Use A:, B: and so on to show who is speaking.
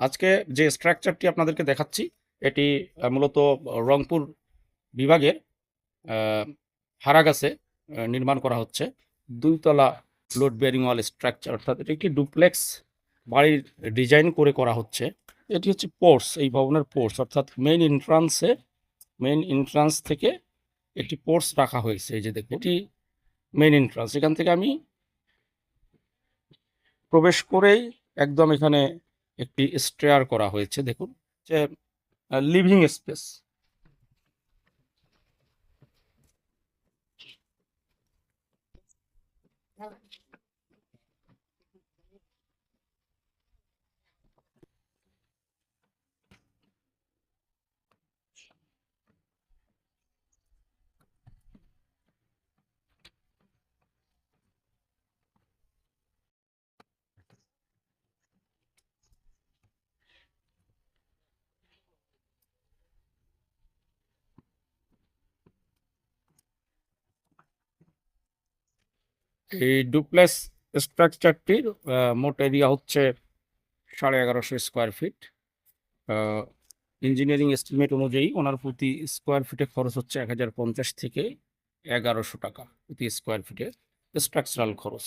A: আজকে যে স্ট্রাকচারটি আপনাদেরকে দেখাচ্ছি এটি মূলত রংপুর বিভাগের হারাগাছে নির্মাণ করা হচ্ছে। 2 তলা লোড বেয়ারিং ওয়াল স্ট্রাকচার, অর্থাৎ এটি একটি ডুপ্লেক্স বাড়ির ডিজাইন করে করা হচ্ছে। এটি হচ্ছে পোর্স, এই ভবনের পোর্স, অর্থাৎ মেইন এন্ট্রান্স থেকে একটি পোর্স রাখা হয়েছে। এই যে দেখুন, এটি মেইন এন্ট্রান্স। এখান থেকে আমি প্রবেশ করেই একদম এখানে একটি স্টেয়ার করা হয়েছে। দেখুন যে লিভিং স্পেস। এই ডুপ্লেক্স স্ট্রাকচারটির মোট এরিয়া হচ্ছে 1150 স্কোয়ার ফিট। ইঞ্জিনিয়ারিং এস্টিমেট অনুযায়ী ওনার প্রতি স্কোয়ার ফিটে খরচ হচ্ছে 1050 থেকে 1100 টাকা প্রতি স্কোয়ার ফিটে স্ট্রাকচারাল খরচ।